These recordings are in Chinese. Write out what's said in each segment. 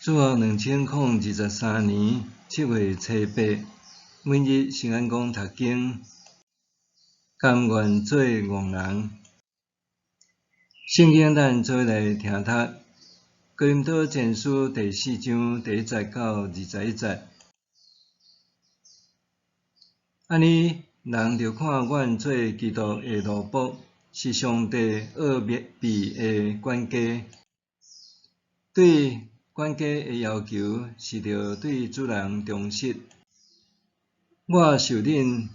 主后2023年7月初8，每日圣安宫读经，甘愿做憨人。圣经咱做来听读，哥林多前书第4章第1节到21节。安尼，人就看阮做基督的奴仆，是上帝奥秘的管家。对管家的要求是着对主人忠实。我受恁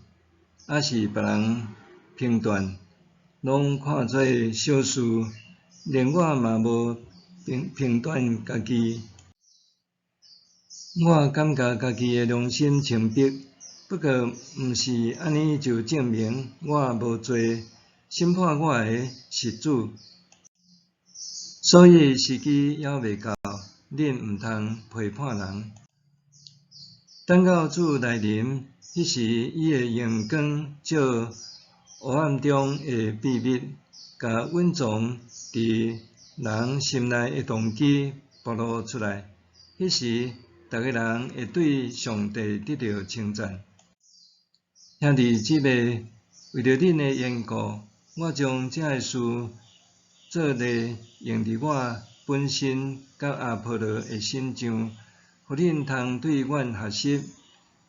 还是别人评断，拢看做小事，连我嘛无评断家己。我感觉家己的良心清白，不过毋是安尼就证明我无罪，审判我的是主。所以时机还未到，恁毋通批判人。等到主来临，迄时伊的阳光照黑暗中的秘密，甲隐藏伫人心内的动机暴露出来。迄时，逐个人会对上帝得到称赞。兄弟姊妹，为着恁的缘故，我将这个事做例用伫我本身甲阿波罗的身上，互恁通对阮学习，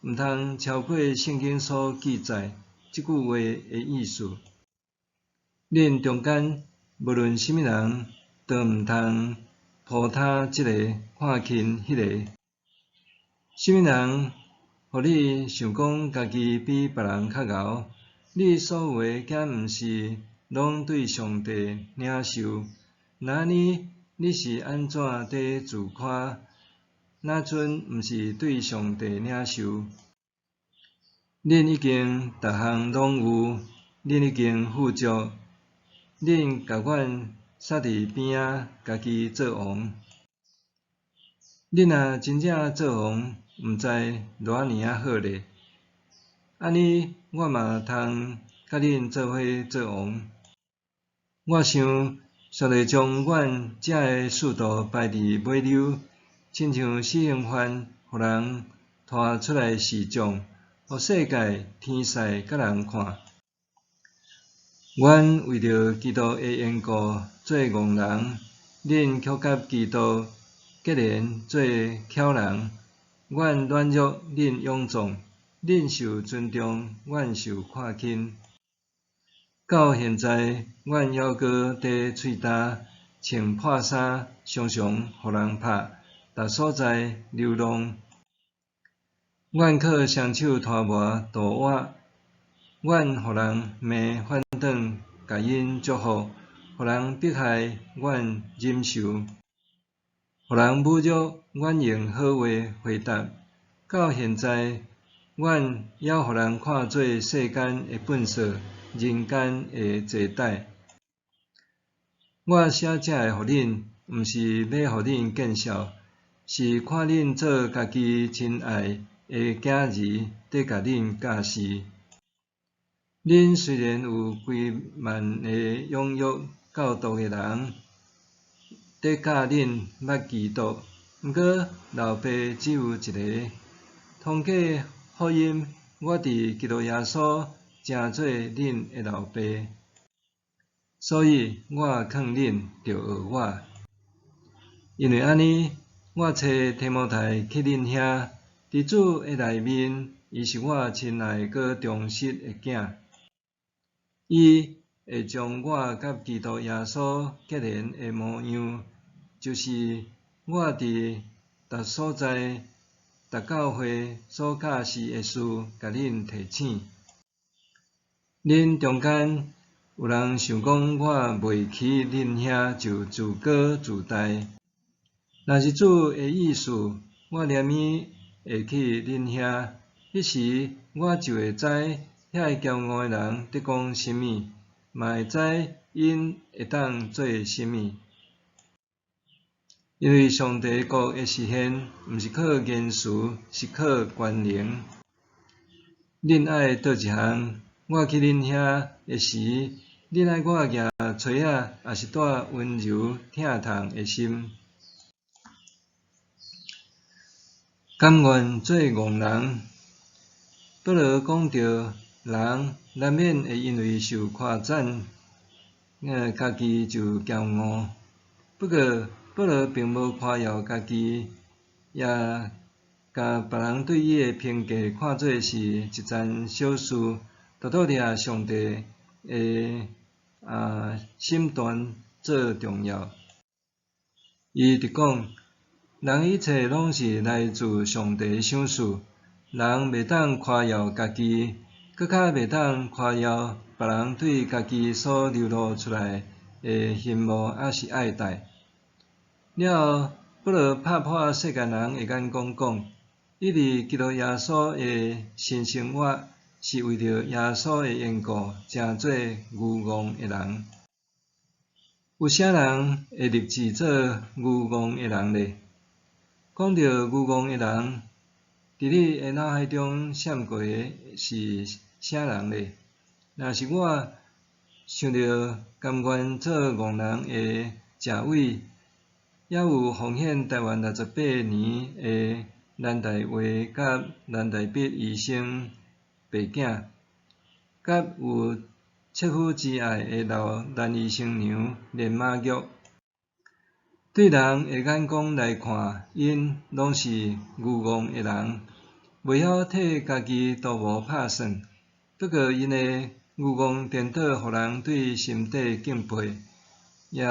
毋通超过圣经所记载即句话的意思。恁中间无论什么人，都毋通抱他即个看轻迄个。什么人互你想讲家己比别人较敖？你所有的敢毋是拢对上帝领受？那呢？你是安怎在自夸？那阵毋是对上帝领受？恁已经逐项拢有，恁已经富足，恁甲阮杀伫边仔，家己做王。恁若真正做王，毋知偌尔啊好咧。安尼我嘛通甲恁做伙做王。我想煞会将阮遮个速度摆伫尾流，亲像死刑犯，互人拖出来示众，互世界、天使甲人看。阮为着基督的缘故做憨人，恁却甲基督结连做巧人。阮软弱，恁勇壮；恁受尊重，阮受看轻。到现在，阮犹阁伫喙焦，穿破衫，常常互人拍，逐所在流浪。阮靠双手拖磨渡我，阮互人骂反转，甲因祝福；互人迫害，阮忍受；互人侮辱，阮用好话回答。到现在，阮还互人看做世间的粪扫，人间的坐台。我写这个互恁，毋是要互恁见笑，是看恁做家己亲爱的囝儿，伫甲恁教示。恁虽然有几万个养育教导的人，伫教恁捌基督，毋过老爸只有一个。通过福音，我伫基督耶稣正做恁的老爸，所以我劝恁着学我。因为安尼，我找提摩太去恁遐，伫主的内面，伊是我亲爱阁忠实的囝。伊会将我甲基督耶稣结连的模样，就是我伫逐所在、逐教会所教示的事，甲恁提醒。恁中间有人想讲我未去恁遐就自高自大，若是主的意思，我念伊会去恁遐，迄时我就会知遐骄傲的人伫讲甚物，嘛会知因会当做甚物。因为上帝国的实现，毋是靠言辞，是靠权能。恁爱倒一项？我去恁遐的时，恁爱我举锤仔，还是带温柔疼痛的心？甘愿做戆人。保罗讲到，人难免会因为受夸赞，家己就骄傲。不过，保罗并无夸耀家己，也甲别人对伊的评价看作是一件小事，大多掠上帝的审断做重要。伊直讲，人一切拢是来自上帝赏赐，人袂当夸耀家己，搁较袂当夸耀别人对家己所流露出来的羡慕还是爱戴。了后，保罗拍破世间人的眼光讲，伊伫基督耶稣的新生活，是为着耶稣的缘故，诚做愚戆的人。有啥人会立志做愚戆的人呢？讲到愚戆的人，伫你的脑海中闪过的是啥人呢？若是我想到甘愿做戆人的谢伟，也有奉献台湾68年的蓝大卫甲蓝大笔医生爸囝，甲有切肤之爱的老蓝医生娘连马玉。对人的眼光来看，因拢是愚戆的人，袂晓替家己都无拍算。不过因的愚戆颠倒，互人对心底敬佩，也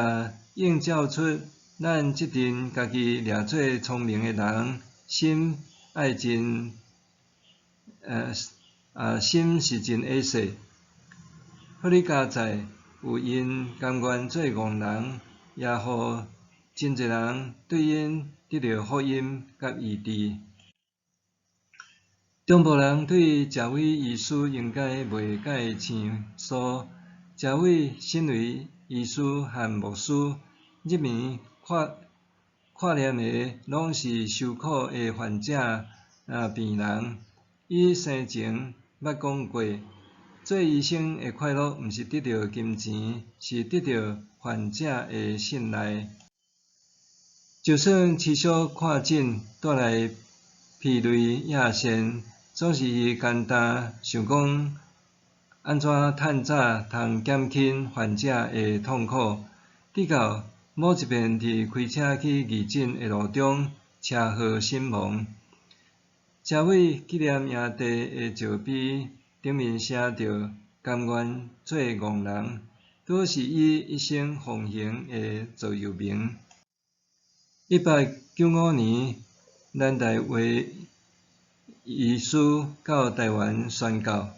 映照出咱即阵家己掠做聪明的人，心爱真心是真矮细。互你加在有因甘愿做戆人，也互真侪人对因得到福音甲医治。中部人对谢伟医师应该袂介生疏。谢伟身为医师和牧师，入眠看念的拢是受苦的患者病人。伊生前捌讲过，做医生的快乐，毋是得到金钱，是得到患者的信赖。就算饲小看诊带来疲累夜线，总是伊简单想讲安怎趁早通减轻患者的痛苦，直到某一遍伫开车去义诊的路中车祸身亡。谢伟纪念营地的石碑顶面写着“甘愿做戆人”，拄是伊一生奉行的座右铭。1895年，蓝大卫医师到台湾宣教，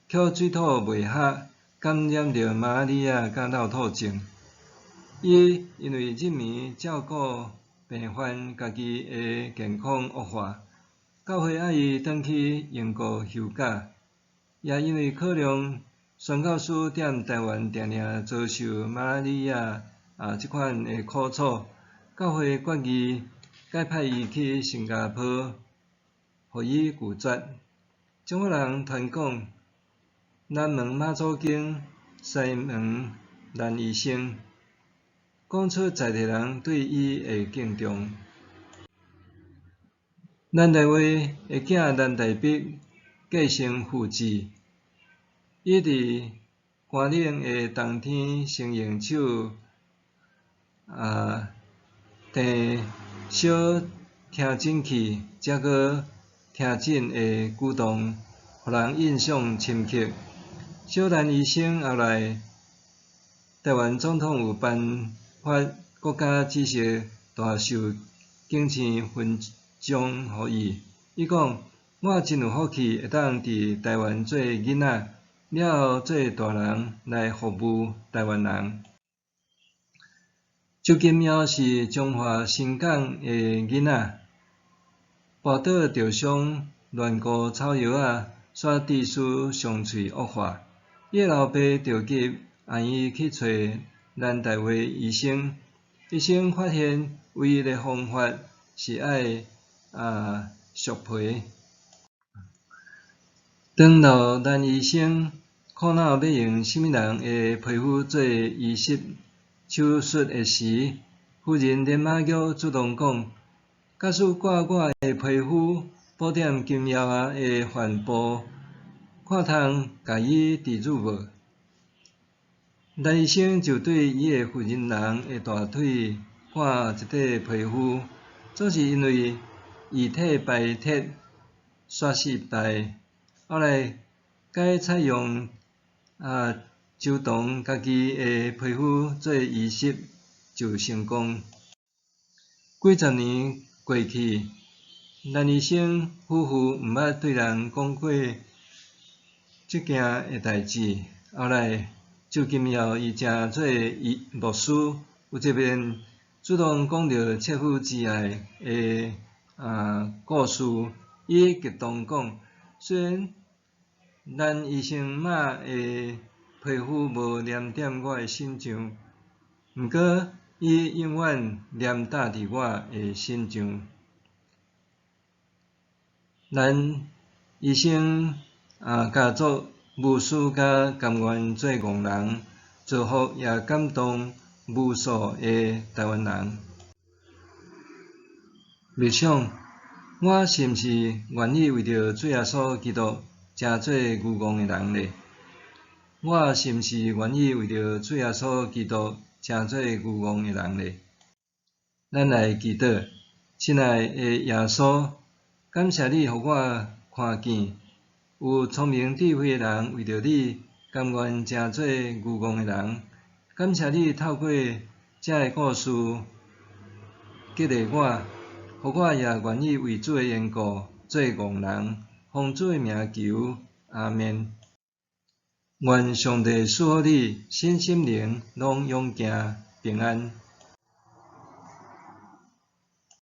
却水土未合，感染着马拉里亚甲落土症。伊因为入眠照顾病患，家己的健康恶化。教会爱伊转去英国休假，也因为考量宣教士踮台湾定定遭受马拉里亚即款的苦楚，教会决议改派伊去新加坡，互伊拒绝。中国人传讲，南门妈祖经，西门蓝医生，讲出在地人对伊的敬重。蓝大卫的囝蓝大笔继承父志，伊伫寒冷的冬天先用手提小听诊器，才搁听诊的举动，互人印象深刻。小蓝医生后来，台湾总统有颁发国家知识大寿敬星勋章予伊。伊讲：“我真有福气，会当伫台湾做囡仔，了后做大人来服务台湾人。”周金耀是中华新港的囡仔，跋倒着伤，乱糊草药煞致使伤喙恶化。伊老爸着急按伊去找蓝大卫医生，医生发现唯一的方法是爱削皮。当老蓝医生苦恼要用甚物人的皮肤做移植手术的时，夫人连马玉主动讲：“假使挂我的皮肤补点金药啊的环保，看通家己治愈无？陈医生就对伊的妇人人的大腿看一块皮肤，总是因为遗体排铁刷失败，后来改采用周同家己的皮肤做仪式就成功。几十年过去，陈医生夫妇毋捌对人讲过即件的代志，后来就金耀伊正做牧师，有一面主动讲到切肤之爱的故事，伊激动讲，虽然陈医生妈的皮肤无黏踮我的身上，毋过伊永远黏搭伫我的身上。陈医生家族无私甲甘愿做憨人，造福也感动无数的台湾人。默想，我是毋是愿意为着主耶稣基督成做牛戆的人呢？我是毋是愿意为着主耶稣基督成做牛戆的人呢？咱来祈祷，亲爱的耶稣，感谢你，互我看见有聪明智慧的人为着你，甘愿成做牛戆的人。感谢你透过这个故事激励我，互我也愿意为主的缘故做憨人，奉主的名求，阿们。愿上帝赐福你身心灵拢勇健平安。